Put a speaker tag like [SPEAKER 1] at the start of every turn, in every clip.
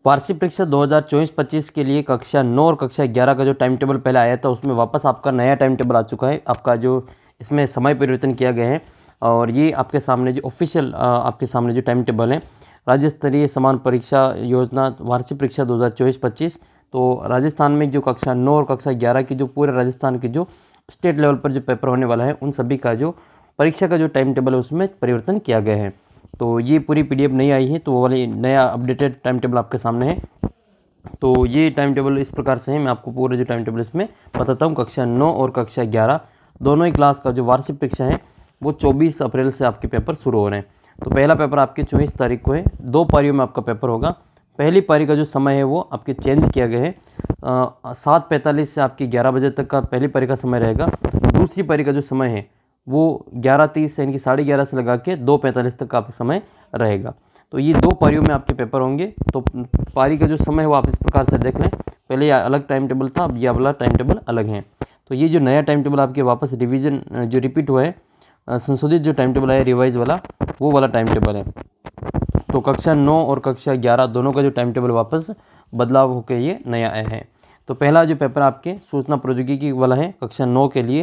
[SPEAKER 1] वार्षिक परीक्षा 2024-25 के लिए कक्षा 9 और कक्षा 11 का जो टाइम टेबल पहले आया था उसमें वापस आपका नया टाइम टेबल आ चुका है। आपका जो इसमें समय परिवर्तन किया गया है और ये आपके सामने जो ऑफिशियल आपके सामने जो टाइम टेबल है, राज्य स्तरीय समान परीक्षा योजना वार्षिक परीक्षा 2024-25। तो राजस्थान में जो कक्षा 9 और कक्षा 11 की जो पूरे राजस्थान के जो स्टेट लेवल पर जो पेपर होने वाला है उन सभी का जो परीक्षा का जो टाइम टेबल है उसमें परिवर्तन किया गया है। तो ये पूरी पीडीएफ नहीं आई है, तो वो वाली नया अपडेटेड टाइम टेबल आपके सामने है। तो ये टाइम टेबल इस प्रकार से है, मैं आपको पूरे जो टाइम टेबल इसमें बताता हूँ। कक्षा 9 और कक्षा 11 दोनों ही क्लास का जो वार्षिक परीक्षा है वो 24 अप्रैल से आपके पेपर शुरू हो रहे हैं। तो पहला पेपर आपके 24 तारीख को है, 2 पारियों में आपका पेपर होगा। पहली पारी का जो समय है वो आपके चेंज किया गया है, 7:45 से आपकी 11 बजे तक का पहली पारी का समय रहेगा। दूसरी पारी का जो समय है वो 11:30 से यानी कि 11:30 से लगा के 2:45 तक का आपका समय रहेगा। तो ये 2 पारियों में आपके पेपर होंगे। तो पारी का जो समय है वो आप इस प्रकार से देख लें, पहले ये अलग टाइम टेबल था, अब ये वाला टाइम टेबल अलग है। तो ये जो नया टाइम टेबल आपके वापस रिवीजन जो रिपीट हुआ है, संशोधित जो टाइम टेबल है रिवाइज वाला, वो वाला टाइम टेबल है। तो कक्षा 9 और कक्षा 11 दोनों का जो टाइम टेबल वापस बदलाव होकर ये नया आया है। तो पहला जो पेपर आपके सूचना प्रौद्योगिकी वाला है कक्षा 9 के लिए,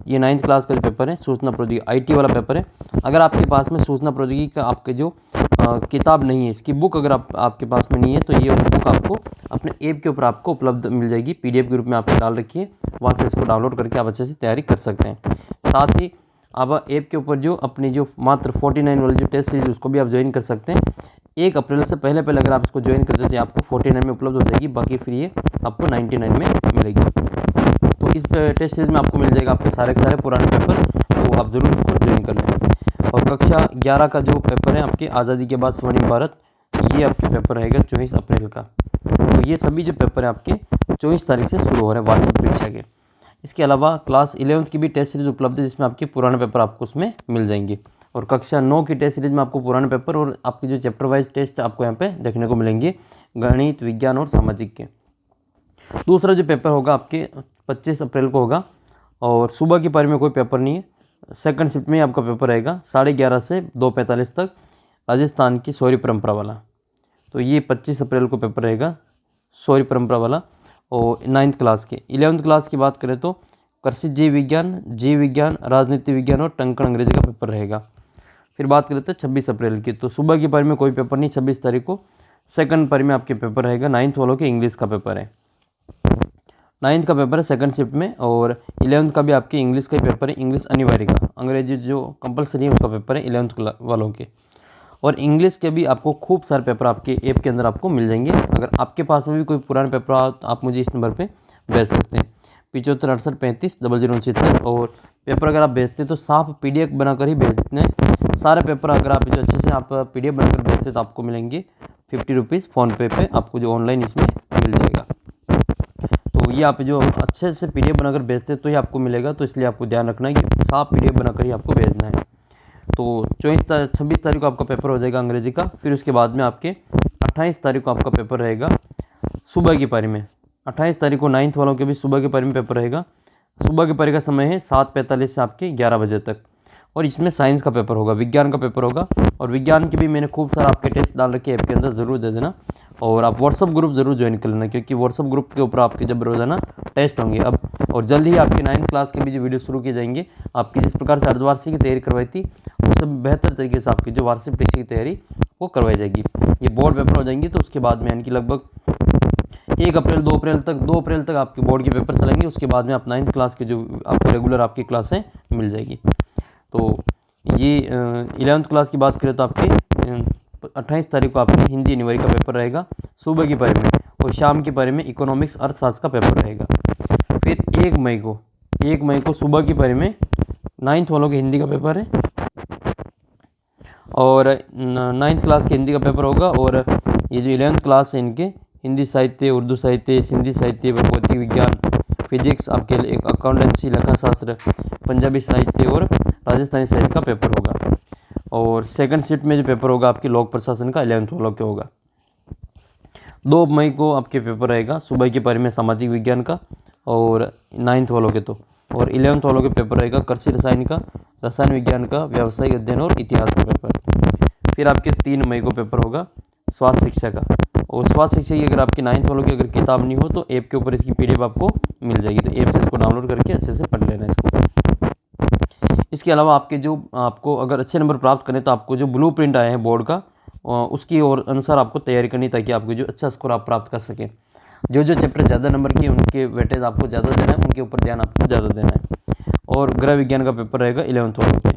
[SPEAKER 1] ये 9th क्लास का जो पेपर है सूचना प्रौद्योगिकी आईटी वाला पेपर है। अगर आपके पास में सूचना प्रौद्योगिकी का आपके जो किताब नहीं है, इसकी बुक अगर आपके पास में नहीं है, तो ये बुक आपको अपने ऐप के ऊपर आपको उपलब्ध मिल जाएगी, पीडीएफ के रूप में आपको डाल रखी है, वहाँ से इसको डाउनलोड करके आप अच्छे से तैयारी कर सकते हैं। साथ ही आप ऐप के ऊपर जो अपनी जो मात्र 49 वाली जो टेस्ट सीरीज उसको भी आप ज्वाइन कर सकते हैं। 1 अप्रैल से पहले अगर आप इसको ज्वाइन करते हैं तो आपको 49 में उपलब्ध हो जाएगी, बाकी फिर ये आपको 99 में मिलेगी। तो इस टेस्ट सीरीज में आपको मिल जाएगा आपके सारे के सारे पुराने पेपर, तो आप ज़रूर इसको ज्वाइन कर लें। और कक्षा 11 का जो पेपर है आपके आज़ादी के बाद स्वर्णिम भारत, ये आपके पेपर रहेगा 24 अप्रैल का। तो ये सभी जो पेपर है आपके 24 तारीख से शुरू हो रहे हैं वार्षिक परीक्षा के। इसके अलावा क्लास 11th की भी टेस्ट सीरीज उपलब्ध है, जिसमें आपके पुराने पेपर आपको उसमें मिल जाएंगे। और कक्षा 9 की टेस्ट सीरीज में आपको पुराने पेपर और आपके जो चैप्टर वाइज टेस्ट आपको यहाँ पे देखने को मिलेंगे, गणित, विज्ञान और सामाजिक के। दूसरा जो पेपर होगा आपके 25 अप्रैल को होगा, और सुबह की पारी में कोई पेपर नहीं है, सेकंड शिफ्ट में ही आपका पेपर रहेगा 11:30 से 2:45 तक, राजस्थान की शौर्य परंपरा वाला। तो ये 25 अप्रैल को पेपर रहेगा शौर्य परंपरा वाला। और 9th क्लास के 11th क्लास की बात करें तो कृषि जीव विज्ञान, राजनीति विज्ञान और टंकण अंग्रेजी का पेपर रहेगा। फिर बात करें तो 26 अप्रैल की, तो सुबह की पारी में कोई पेपर नहीं, 26 तारीख को सेकंड पारी में आपके पेपर रहेगा। 9th वालों के इंग्लिश का पेपर है, 9th का पेपर है सेकंड शिफ्ट में, और 11th का भी आपके इंग्लिश का ही पेपर है, इंग्लिश अनिवार्य का, अंग्रेजी जो कंपलसरी है उसका पेपर है 11th वालों के। और इंग्लिश के भी आपको खूब सारे पेपर आपके ऐप के अंदर आपको मिल जाएंगे। अगर आपके पास में भी कोई पुराने पेपर आ तो आप मुझे इस नंबर पे भेज सकते हैं, 75 68 35 0069। और पेपर अगर आप भेजते हैं तो साफ पीडीएफ बनाकर ही भेजते हैं। सारे पेपर अगर आप जो अच्छे से आप पीडीएफ बनाकर भेजते हैं तो आपको मिलेंगे 50 रुपीज़ फ़ोनपे पे, आपको जो ऑनलाइन इसमें मिल जाएगा। तो ये आप जो अच्छे से पीडीएफ बनाकर भेजते हैं तो ही आपको मिलेगा, तो इसलिए आपको ध्यान रखना है कि साफ पीडीएफ बनाकर ही आपको भेजना है। तो 26 तारीख को आपका पेपर हो जाएगा अंग्रेजी का। फिर उसके बाद में आपके 28 तारीख को आपका पेपर रहेगा सुबह की पारी में। 28 तारीख को 9th वालों के भी सुबह की पारी में पेपर रहेगा। सुबह की पारी का समय है 7:45 से आपके 11 बजे तक, और इसमें साइंस का पेपर होगा, विज्ञान का पेपर होगा। और विज्ञान के भी मैंने खूब सारा आपके टेस्ट डाल रखे ऐप के अंदर, ज़रूर दे देना। और आप व्हाट्सअप ग्रुप ज़रूर ज्वाइन कर लेना, क्योंकि व्हाट्सअप ग्रुप के ऊपर आपके जब रोज़ाना टेस्ट होंगे अब, और जल्द ही आपकी 9th क्लास के भी जो वीडियो शुरू किए जाएंगे। आपकी जिस प्रकार से अर्धवार्षिक की तैयारी करवाई थी उससे बेहतर तरीके से आपकी जो वार्षिक परीक्षा की तैयारी वो करवाई जाएगी। ये बोर्ड पेपर हो जाएंगे, तो उसके बाद में यानी कि लगभग 1 अप्रैल 2 अप्रैल तक आपके बोर्ड के पेपर चलेंगे। उसके बाद में आप 9th क्लास के जो आपको रेगुलर आपकी क्लासें मिल जाएगी। तो ये 11th क्लास की बात करें तो आपके 28 तारीख को आपके हिंदी अनिवार्य का पेपर रहेगा सुबह की पारी में, और शाम की पारी में इकोनॉमिक्स अर्थशास्त्र का पेपर रहेगा। फिर 1 मई को सुबह की पारी में 9th वालों के हिंदी का पेपर है, और 9th क्लास के हिंदी का पेपर होगा। और ये जो 11th क्लास है इनके हिंदी साहित्य, उर्दू साहित्य, सिंधी साहित्य, भौतिक विज्ञान, फिजिक्स, आपके एक अकाउंटेंसी, लेखाशास्त्र, पंजाबी साहित्य और राजस्थानी साहित्य का पेपर होगा। और सेकंड शिफ्ट में जो पेपर होगा आपके लोक प्रशासन का 11th वालों के होगा। 2 मई को आपके पेपर रहेगा सुबह की पारी में सामाजिक विज्ञान का, और 9th वालों के तो। और 11th वालों के पेपर रहेगा कृषि रसायन का, रसायन विज्ञान का, व्यावसायिक अध्ययन और इतिहास का पेपर। फिर आपके 3 मई को पेपर होगा स्वास्थ्य शिक्षा का। और स्वास्थ्य शिक्षा की अगर आपकी 9th वालों की अगर किताब नहीं हो तो ऐप के ऊपर इसकी PDF आपको मिल जाएगी, तो ऐप से इसको डाउनलोड करके अच्छे से पढ़ लेना इसको। इसके अलावा आपके जो आपको अगर अच्छे नंबर प्राप्त करें तो आपको जो ब्लूप्रिंट आए हैं बोर्ड का उसकी और अनुसार आपको तैयारी करनी, ताकि आपको जो अच्छा स्कोर आप प्राप्त कर सकें। जो चैप्टर ज़्यादा नंबर की उनके वेटेज आपको ज़्यादा देना है, उनके ऊपर ध्यान आपको ज़्यादा देना है। और गृह विज्ञान का पेपर रहेगा 11th वालों के।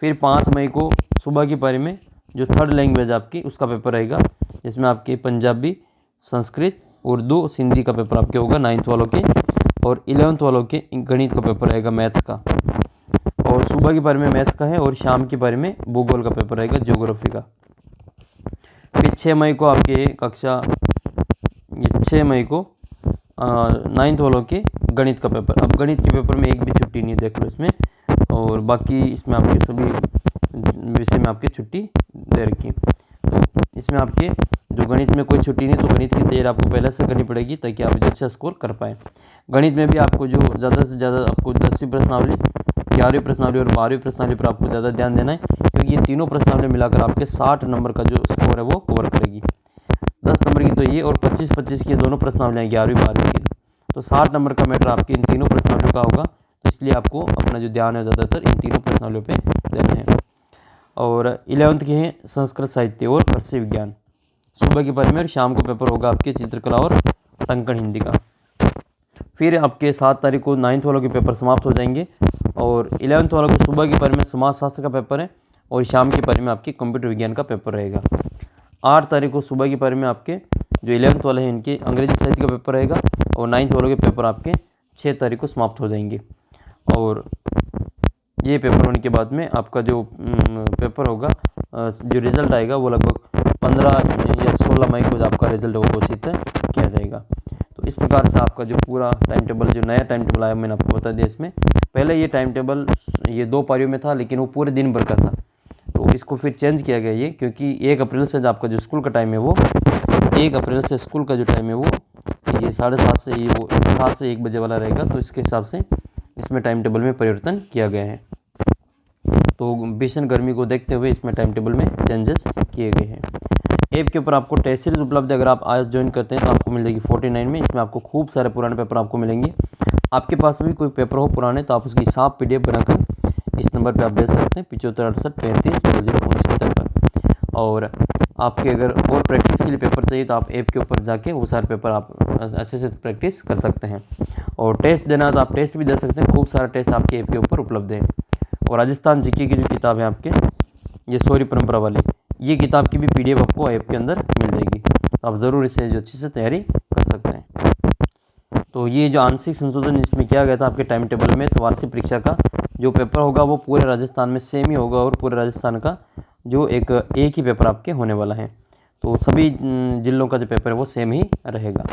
[SPEAKER 1] फिर 5 मई को सुबह की पारी में जो 3rd लैंग्वेज आपकी उसका पेपर रहेगा, जिसमें आपके पंजाबी, संस्कृत, उर्दू, सिंधी का पेपर आपके होगा 9th वालों के। और 11th वालों के गणित का पेपर रहेगा मैथ्स का। और सुबह की पारी में मैथ्स का है और शाम की पारी में भूगोल का पेपर रहेगा, ज्योग्राफी का। फिर 6 मई को आपके कक्षा 6 मई को 9th वालों के गणित का पेपर। अब गणित के पेपर में एक भी छुट्टी नहीं, देख लो इसमें, और बाकी इसमें आपके सभी विषय में आपकी छुट्टी दे रखी। तो इसमें आपके जो गणित में कोई छुट्टी नहीं, तो गणित की तैयारी आपको पहले से करनी पड़ेगी ताकि आप अच्छा स्कोर कर पाएँ। गणित में भी आपको जो ज़्यादा से ज़्यादा आपको 10वीं प्रश्नावली, 11वीं प्रश्नावली और 12वीं प्रश्नावली पर आपको ज़्यादा ध्यान देना है, क्योंकि ये तीनों प्रश्नावली मिलाकर आपके 60 नंबर का जो स्कोर है वो कवर करेगी। 10 नंबर की तो ये और 25-25 की दोनों प्रश्नावलियाँ 11वीं 12वीं की, तो 60 नंबर का मैटर आपकी इन तीनों प्रश्नावलियों का होगा। तो इसलिए आपको अपना जो ध्यान है ज़्यादातर इन तीनों प्रश्नावलियों पे देना है। और 11th के हैं संस्कृत साहित्य और कृषि विज्ञान। सुबह की पारी में और शाम को पेपर होगा आपके चित्रकला और टंकण हिंदी का। फिर आपके 7 तारीख को 9th वालों के पेपर समाप्त हो जाएंगे और 11th वालों को सुबह की पारी में समाजशास्त्र का पेपर है और शाम की पारी में आपकी कंप्यूटर विज्ञान का पेपर रहेगा। 8 तारीख को सुबह की पारी में आपके जो 11th वाले हैं इनके अंग्रेजी साहित्य का पेपर रहेगा और 9th वालों के पेपर आपके 6 तारीख को समाप्त हो जाएंगे। और ये पेपर होने के बाद में आपका जो पेपर होगा, जो रिज़ल्ट आएगा वो लगभग 15 या 16 मई को आपका रिज़ल्ट वो घोषित किया जाएगा। तो इस प्रकार से आपका जो पूरा टाइम टेबल, जो नया टाइम टेबल आया मैंने आपको बता दिया। इसमें पहले ये टाइम टेबल ये 2 पारियों में था, लेकिन वो पूरे दिन भर का था, तो इसको फिर चेंज किया गया ये, क्योंकि 1 अप्रैल से आपका जो स्कूल का टाइम है वो 1 अप्रैल से स्कूल का जो टाइम है वो ये 7:30 से ये वो 7 से 1 बजे वाला रहेगा। तो इसके हिसाब से इसमें टाइम टेबल में परिवर्तन किया गया है। तो भीषण गर्मी को देखते हुए इसमें टाइम टेबल में चेंजेस किए गए हैं। ऐप के ऊपर आपको टेस्ट सीरीज उपलब्ध है, अगर आप आज ज्वाइन करते हैं तो आपको मिल जाएगी 49 में। इसमें आपको खूब सारे पुराने पेपर आपको मिलेंगे। आपके पास भी कोई पेपर हो पुराने तो आप उसकी साफ PDF बनाकर इस नंबर पे आप भेज सकते हैं 7568350069 पर। और आपके अगर और प्रैक्टिस के लिए पेपर चाहिए तो आप ऐप के ऊपर जाके वो सारे पेपर आप अच्छे से प्रैक्टिस कर सकते हैं। और टेस्ट देना तो आप टेस्ट भी दे सकते हैं, खूब सारा टेस्ट आपके ऐप के ऊपर उपलब्ध है। और राजस्थान GK की जो किताब है आपके, ये शौर्य परंपरा वाली, ये किताब की भी PDF आपको ऐप के अंदर मिल जाएगी, तो आप ज़रूर इसे जो अच्छे से तैयारी कर सकते हैं। तो ये जो आंशिक संशोधन इसमें किया गया था आपके टाइम टेबल में, तो वार्षिक परीक्षा का जो पेपर होगा वो पूरे राजस्थान में सेम ही होगा और पूरे राजस्थान का जो एक ही पेपर आपके होने वाला है। तो सभी जिलों का जो पेपर है वो सेम ही रहेगा।